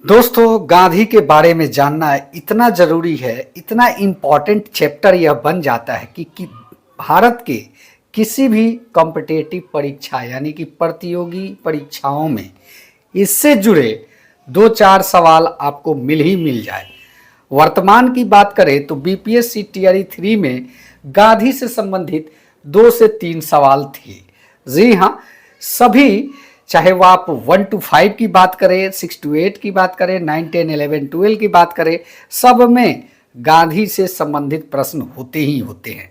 दोस्तों, गांधी के बारे में जानना इतना जरूरी है, इतना इम्पॉर्टेंट चैप्टर यह बन जाता है कि भारत के किसी भी कॉम्पिटिटिव परीक्षा यानी कि प्रतियोगी परीक्षाओं में इससे जुड़े दो चार सवाल आपको मिल ही मिल जाए। वर्तमान की बात करें तो बीपीएससी टीआरई 3 में गांधी से संबंधित 2 से 3 सवाल थे। जी हाँ, सभी, चाहे वो आप 1 to 5 की बात करें, 6 to 8 की बात करें, 9, 10, 11, 12 की बात करें, सब में गांधी से संबंधित प्रश्न होते ही होते हैं।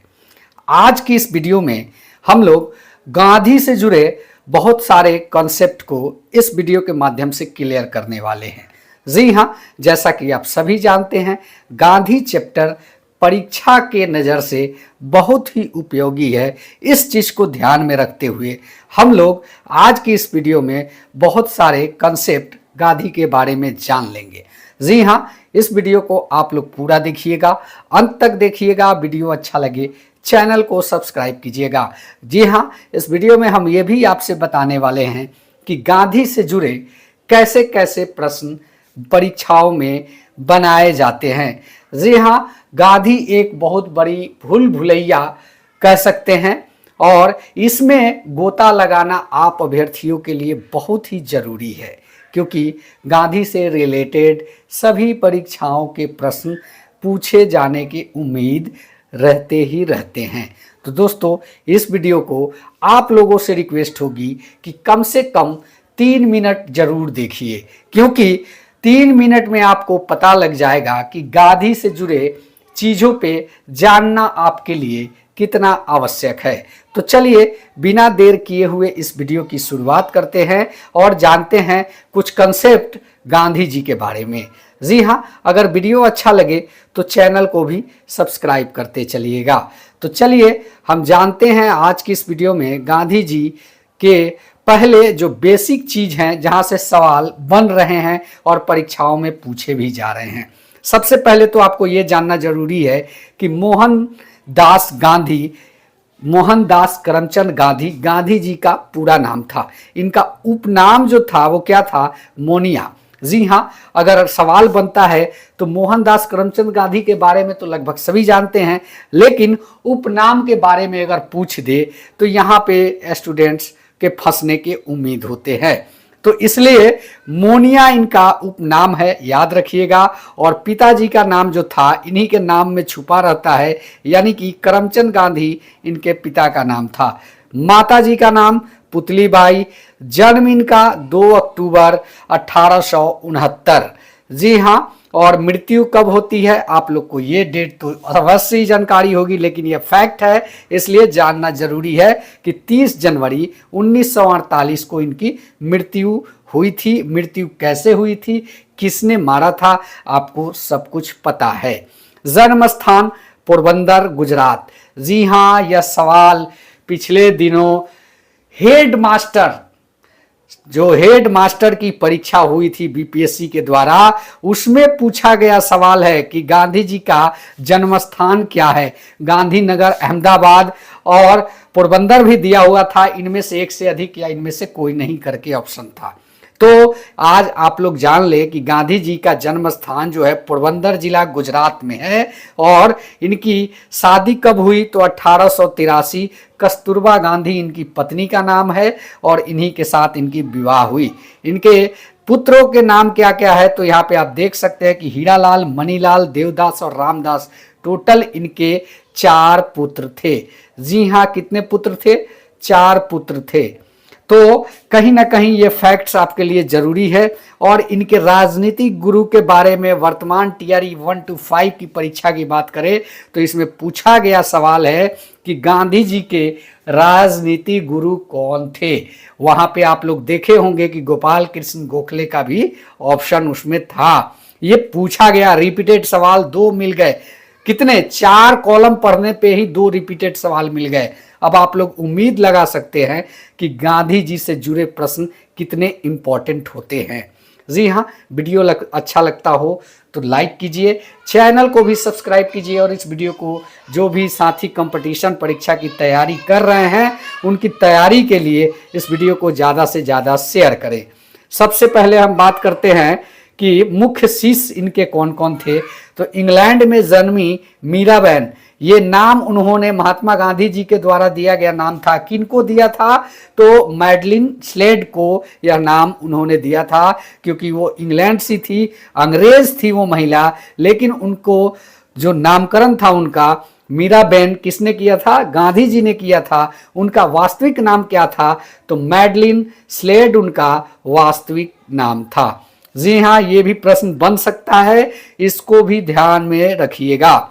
आज की इस वीडियो में हम लोग गांधी से जुड़े बहुत सारे कॉन्सेप्ट को इस वीडियो के माध्यम से क्लियर करने वाले हैं। जी हाँ, जैसा कि आप सभी जानते हैं, गांधी चैप्टर परीक्षा के नज़र से बहुत ही उपयोगी है। इस चीज़ को ध्यान में रखते हुए हम लोग आज की इस वीडियो में बहुत सारे कंसेप्ट गांधी के बारे में जान लेंगे। जी हाँ, इस वीडियो को आप लोग पूरा देखिएगा, अंत तक देखिएगा। वीडियो अच्छा लगे चैनल को सब्सक्राइब कीजिएगा। जी हाँ, इस वीडियो में हम ये भी आपसे बताने वाले हैं कि गांधी से जुड़े कैसे कैसे प्रश्न परीक्षाओं में बनाए जाते हैं। जी हाँ, गांधी एक बहुत बड़ी भूल भुलैया कह सकते हैं और इसमें गोता लगाना आप अभ्यर्थियों के लिए बहुत ही ज़रूरी है, क्योंकि गांधी से रिलेटेड सभी परीक्षाओं के प्रश्न पूछे जाने की उम्मीद रहते ही रहते हैं। तो दोस्तों, इस वीडियो को आप लोगों से रिक्वेस्ट होगी कि कम से कम 3 मिनट जरूर देखिए, क्योंकि 3 मिनट में आपको पता लग जाएगा कि गांधी से जुड़े चीज़ों पे जानना आपके लिए कितना आवश्यक है। तो चलिए बिना देर किए हुए इस वीडियो की शुरुआत करते हैं और जानते हैं कुछ कंसेप्ट गांधी जी के बारे में। जी हाँ, अगर वीडियो अच्छा लगे तो चैनल को भी सब्सक्राइब करते चलिएगा। तो चलिए हम जानते हैं आज की इस वीडियो में गांधी जी के पहले जो बेसिक चीज़ हैं, जहाँ से सवाल बन रहे हैं और परीक्षाओं में पूछे भी जा रहे हैं। सबसे पहले तो आपको ये जानना जरूरी है कि मोहनदास करमचंद गांधी, गांधी जी का पूरा नाम था। इनका उपनाम जो था वो क्या था? मोनिया। जी हाँ, अगर सवाल बनता है तो मोहनदास करमचंद गांधी के बारे में तो लगभग सभी जानते हैं, लेकिन उपनाम के बारे में अगर पूछ दे तो यहाँ पे स्टूडेंट्स के फंसने के उम्मीद होते हैं। तो इसलिए मोनिया इनका उपनाम है, याद रखिएगा। और पिताजी का नाम जो था इन्हीं के नाम में छुपा रहता है, यानी कि करमचंद गांधी इनके पिता का नाम था। माता जी का नाम पुतलीबाई। जन्म इनका 2 अक्टूबर 1869। जी हाँ, और मृत्यु कब होती है आप लोग को ये डेट तो अवश्य ही जानकारी होगी, लेकिन ये फैक्ट है इसलिए जानना जरूरी है कि 30 जनवरी 1948 को इनकी मृत्यु हुई थी। मृत्यु कैसे हुई थी, किसने मारा था, आपको सब कुछ पता है। जन्म स्थान पोरबंदर, गुजरात। जी हाँ, यह सवाल पिछले दिनों हेड मास्टर की परीक्षा हुई थी बीपीएससी के द्वारा, उसमें पूछा गया सवाल है कि गांधी जी का जन्म स्थान क्या है। गांधीनगर, अहमदाबाद और पोरबंदर भी दिया हुआ था। इनमें से एक से अधिक या इनमें से कोई नहीं करके ऑप्शन था। तो आज आप लोग जान ले कि गांधी जी का जन्म स्थान जो है पोरबंदर जिला, गुजरात में है। और इनकी शादी कब हुई तो 1883। कस्तूरबा गांधी इनकी पत्नी का नाम है और इन्हीं के साथ इनकी विवाह हुई। इनके पुत्रों के नाम क्या क्या है तो यहाँ पे आप देख सकते हैं कि हीरालाल, मणिलाल, देवदास और रामदास। टोटल इनके 4 पुत्र थे। जी हाँ, कितने पुत्र थे? 4 पुत्र थे। तो कहीं ना कहीं ये फैक्ट्स आपके लिए जरूरी है। और इनके राजनीतिक गुरु के बारे में वर्तमान टीआरई 1 to 5 की परीक्षा की बात करें तो इसमें पूछा गया सवाल है कि गांधी जी के राजनीतिक गुरु कौन थे। वहां पे आप लोग देखे होंगे कि गोपाल कृष्ण गोखले का भी ऑप्शन उसमें था। ये पूछा गया, रिपीटेड सवाल 2 मिल गए। कितने? 4 कॉलम पढ़ने पे ही 2 रिपीटेड सवाल मिल गए। अब आप लोग उम्मीद लगा सकते हैं कि गांधी जी से जुड़े प्रश्न कितने इंपॉर्टेंट होते हैं। जी हाँ, वीडियो अच्छा लगता हो तो लाइक कीजिए, चैनल को भी सब्सक्राइब कीजिए और इस वीडियो को जो भी साथी कंपटीशन परीक्षा की तैयारी कर रहे हैं उनकी तैयारी के लिए इस वीडियो को ज़्यादा से ज़्यादा शेयर करें। सबसे पहले हम बात करते हैं कि मुख्य शिष्य इनके कौन कौन थे। तो इंग्लैंड में जन्मी मीराबेन, ये नाम उन्होंने महात्मा गांधी जी के द्वारा दिया गया नाम था। किनको दिया था? तो मैडलिन स्लेड को यह नाम उन्होंने दिया था, क्योंकि वो इंग्लैंड से थी, अंग्रेज थी वो महिला, लेकिन उनको जो नामकरण था उनका मीराबेन किसने किया था? गांधी जी ने किया था। उनका वास्तविक नाम क्या था? तो मैडलिन स्लेड उनका वास्तविक नाम था। जी हाँ, ये भी प्रश्न बन सकता है, इसको भी ध्यान में रखिएगा।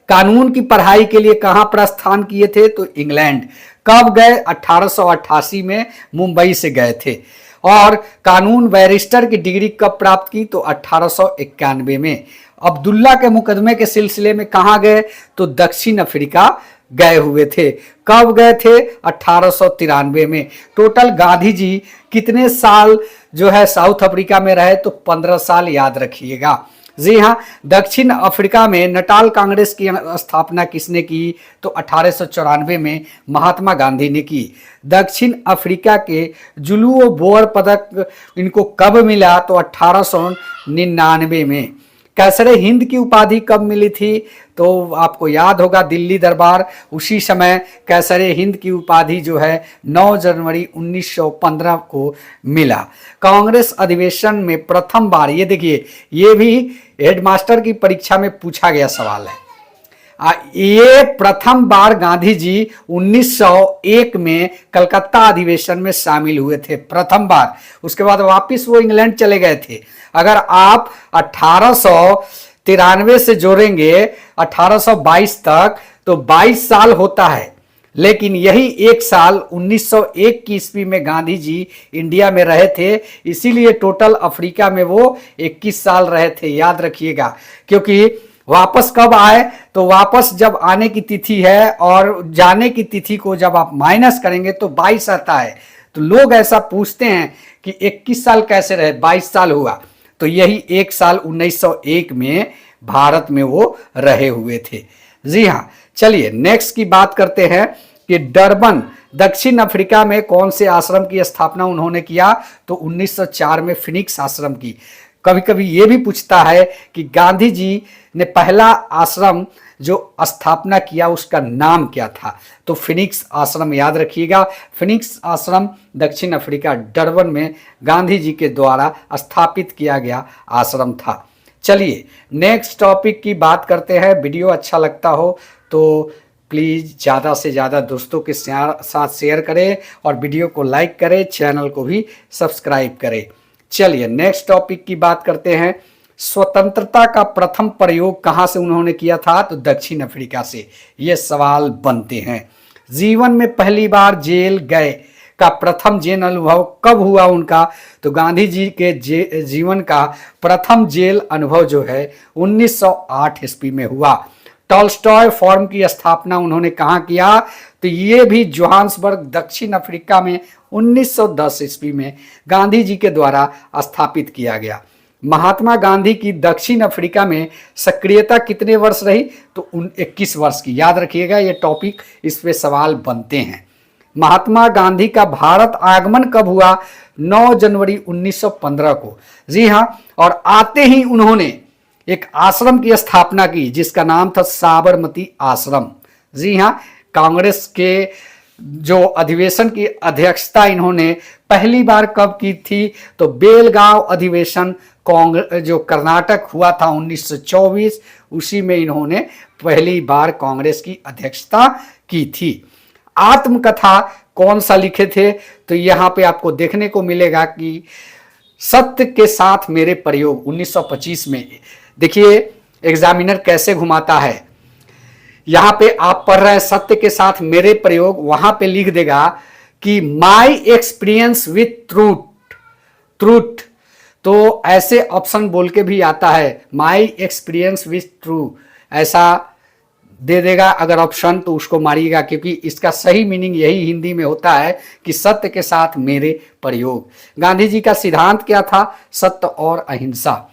कानून की पढ़ाई के लिए कहां प्रस्थान किए थे? तो इंग्लैंड। कब गए? 1888 में मुंबई से गए थे। और कानून बैरिस्टर की डिग्री कब प्राप्त की? तो 1891 में। अब्दुल्ला के मुकदमे के सिलसिले में कहां गए? तो दक्षिण अफ्रीका गए हुए थे। कब गए थे? 1893 में। टोटल गांधी जी कितने साल जो है साउथ अफ्रीका में रहे? तो 15 साल, याद रखिएगा। जी हाँ, दक्षिण अफ्रीका में नटाल कांग्रेस की स्थापना किसने की? तो 1894 में महात्मा गांधी ने की। दक्षिण अफ्रीका के जुलूओ बोअर पदक इनको कब मिला? तो 1899 में। कैसरे हिंद की उपाधि कब मिली थी? तो आपको याद होगा दिल्ली दरबार, उसी समय कैसरे हिंद की उपाधि जो है 9 जनवरी 1915 को मिला। कांग्रेस अधिवेशन में प्रथम बार, ये देखिए ये भी हेडमास्टर की परीक्षा में पूछा गया सवाल है। ये प्रथम बार गांधी जी 1901 में कलकत्ता अधिवेशन में शामिल हुए थे, प्रथम बार। उसके बाद वापिस वो इंग्लैंड चले गए थे। अगर आप 1893 से जोड़ेंगे 1822 तक तो 22 साल होता है, लेकिन यही एक साल 1901 की ईस्वी में गांधी जी इंडिया में रहे थे, इसीलिए टोटल अफ्रीका में वो 21 साल रहे थे, याद रखिएगा। क्योंकि वापस कब आए? तो वापस जब आने की तिथि है और जाने की तिथि को जब आप माइनस करेंगे तो 22 आता है। तो लोग ऐसा पूछते हैं कि 21 साल कैसे रहे, 22 साल हुआ। तो यही एक साल 1901 में भारत में वो रहे हुए थे। जी हाँ, चलिए नेक्स्ट की बात करते हैं कि डरबन दक्षिण अफ्रीका में कौन से आश्रम की स्थापना उन्होंने किया? तो 1904 में फिनिक्स आश्रम की। कभी कभी ये भी पूछता है कि गांधी जी ने पहला आश्रम जो स्थापना किया उसका नाम क्या था? तो फिनिक्स आश्रम, याद रखिएगा। फिनिक्स आश्रम दक्षिण अफ्रीका डरबन में गांधी जी के द्वारा स्थापित किया गया आश्रम था। चलिए नेक्स्ट टॉपिक की बात करते हैं। वीडियो अच्छा लगता हो तो प्लीज़ ज़्यादा से ज़्यादा दोस्तों के साथ शेयर करें और वीडियो को लाइक करें, चैनल को भी सब्सक्राइब करें। चलिए नेक्स्ट टॉपिक की बात करते हैं। स्वतंत्रता का प्रथम प्रयोग कहां से उन्होंने किया था? तो दक्षिण अफ्रीका से। ये सवाल बनते हैं। जीवन में पहली बार जेल गए का प्रथम जेल अनुभव कब हुआ उनका? तो गांधी जी के जीवन का प्रथम जेल अनुभव जो है 1908 ईस्वी में हुआ। टॉल्स्टॉय फॉर्म की स्थापना उन्होंने कहाँ किया? तो ये भी जोहान्सबर्ग दक्षिण अफ्रीका में 1910 ईस्वी में गांधी जी के द्वारा स्थापित किया गया। महात्मा गांधी की दक्षिण अफ्रीका में सक्रियता कितने वर्ष रही? तो 21 वर्ष की, याद रखिएगा। ये टॉपिक, इस पे सवाल बनते हैं। महात्मा गांधी का भारत आगमन कब हुआ? 9 जनवरी 1915 को। जी हाँ, और आते ही उन्होंने एक आश्रम की स्थापना की जिसका नाम था साबरमती आश्रम। जी हाँ, कांग्रेस के जो अधिवेशन की अध्यक्षता इन्होंने पहली बार कब की थी? तो बेलगांव अधिवेशन जो कर्नाटक हुआ था 1924, उसी में इन्होंने पहली बार कांग्रेस की अध्यक्षता की थी। आत्मकथा कौन सा लिखे थे? तो यहाँ पे आपको देखने को मिलेगा कि सत्य के साथ मेरे प्रयोग 1925 में। देखिए एग्जामिनर कैसे घुमाता है। यहां पे आप पढ़ रहे हैं सत्य के साथ मेरे प्रयोग, वहां पे लिख देगा कि माई एक्सपीरियंस विथ ट्रूथ। तो ऐसे ऑप्शन बोल के भी आता है, माई एक्सपीरियंस विथ ट्रू, ऐसा दे देगा अगर ऑप्शन तो उसको मारिएगा, क्योंकि इसका सही मीनिंग यही हिंदी में होता है कि सत्य के साथ मेरे प्रयोग। गांधी जी का सिद्धांत क्या था? सत्य और अहिंसा।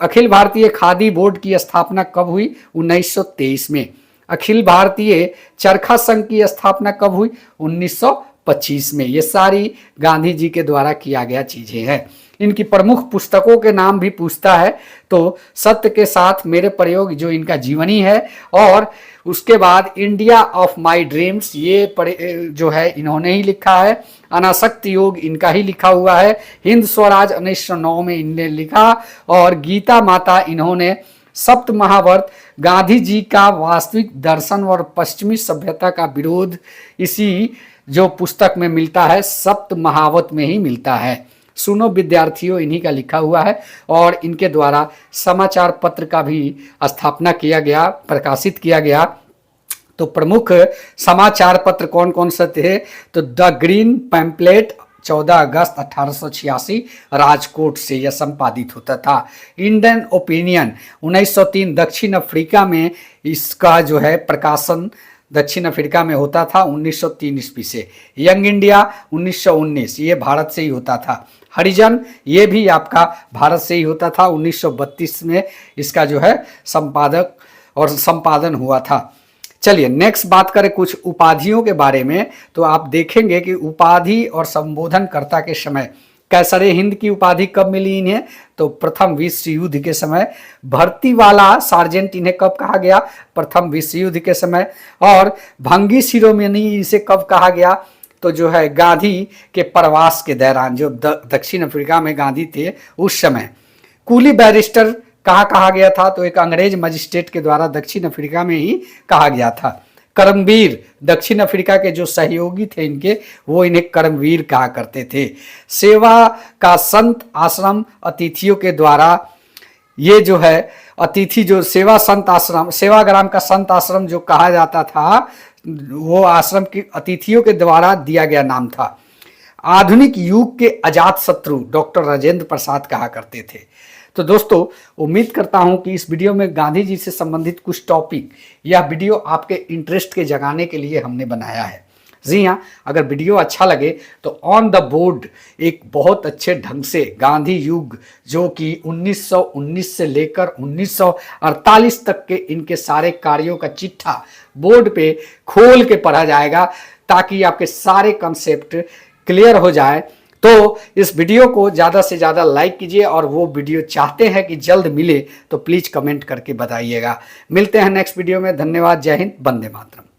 अखिल भारतीय खादी बोर्ड की स्थापना कब हुई? 1923 में। अखिल भारतीय चरखा संघ की स्थापना कब हुई? 1925 में। ये सारी गांधी जी के द्वारा किया गया चीजें हैं। इनकी प्रमुख पुस्तकों के नाम भी पूछता है तो सत्य के साथ मेरे प्रयोग जो इनका जीवनी है, और उसके बाद इंडिया ऑफ माय ड्रीम्स ये जो है इन्होंने ही लिखा है। अनासक्ति योग इनका ही लिखा हुआ है। हिंद स्वराज 1909 में इनने लिखा, और गीता माता इन्होंने। सप्त महावर्त गांधी जी का वास्तविक दर्शन और पश्चिमी सभ्यता का विरोध इसी जो पुस्तक में मिलता है, सप्त महावत में ही मिलता है। सुनो विद्यार्थियों इन्हीं का लिखा हुआ है, और इनके द्वारा समाचार पत्र का भी स्थापना किया गया, प्रकाशित किया गया। तो प्रमुख समाचार पत्र कौन कौन से थे? तो द ग्रीन पैम्पलेट 14 अगस्त 1886 राजकोट से यह संपादित होता था। इंडियन ओपिनियन 1903 दक्षिण अफ्रीका में इसका जो है प्रकाशन दक्षिण अफ्रीका में होता था 1903 ईस्वी से। यंग इंडिया 1919 ये भारत से ही होता था। हरिजन ये भी आपका भारत से ही होता था। 1932 में इसका जो है संपादक और संपादन हुआ था। चलिए नेक्स्ट बात करें कुछ उपाधियों के बारे में। तो आप देखेंगे कि उपाधि और संबोधनकर्ता के समय कैसरे हिंद की उपाधि कब मिली इन्हें? तो प्रथम विश्व युद्ध के समय। भर्ती वाला सार्जेंट इन्हें कब कहा गया? प्रथम विश्व युद्ध के समय। और भंगी शिरोमणि इसे कब कहा गया? तो जो है गांधी के प्रवास के दौरान, जो दक्षिण अफ्रीका में गांधी थे उस समय। कूली बैरिस्टर कहाँ कहा गया था? तो एक अंग्रेज मजिस्ट्रेट के द्वारा दक्षिण अफ्रीका में ही कहा गया था। करमवीर दक्षिण अफ्रीका के जो सहयोगी थे इनके, वो इन्हें करमवीर कहा करते थे। सेवा का संत आश्रम अतिथियों के द्वारा, ये जो है अतिथि जो सेवा संत आश्रम, सेवाग्राम का संत आश्रम जो कहा जाता था, वो आश्रम के अतिथियों के द्वारा दिया गया नाम था। आधुनिक युग के अजात शत्रु डॉक्टर राजेंद्र प्रसाद कहा करते थे। तो दोस्तों उम्मीद करता हूं कि इस वीडियो में गांधी जी से संबंधित कुछ टॉपिक, यह वीडियो आपके इंटरेस्ट के जगाने के लिए हमने बनाया है। जी हाँ, अगर वीडियो अच्छा लगे तो ऑन द बोर्ड एक बहुत अच्छे ढंग से गांधी युग जो कि 1919 से लेकर 1948 तक के इनके सारे कार्यों का चिट्ठा बोर्ड पे खोल के पढ़ा जाएगा, ताकि आपके सारे कंसेप्ट क्लियर हो जाए। तो इस वीडियो को ज़्यादा से ज़्यादा लाइक कीजिए, और वो वीडियो चाहते हैं कि जल्द मिले तो प्लीज़ कमेंट करके बताइएगा। मिलते हैं नेक्स्ट वीडियो में। धन्यवाद। जय हिंद। वंदे मातरम।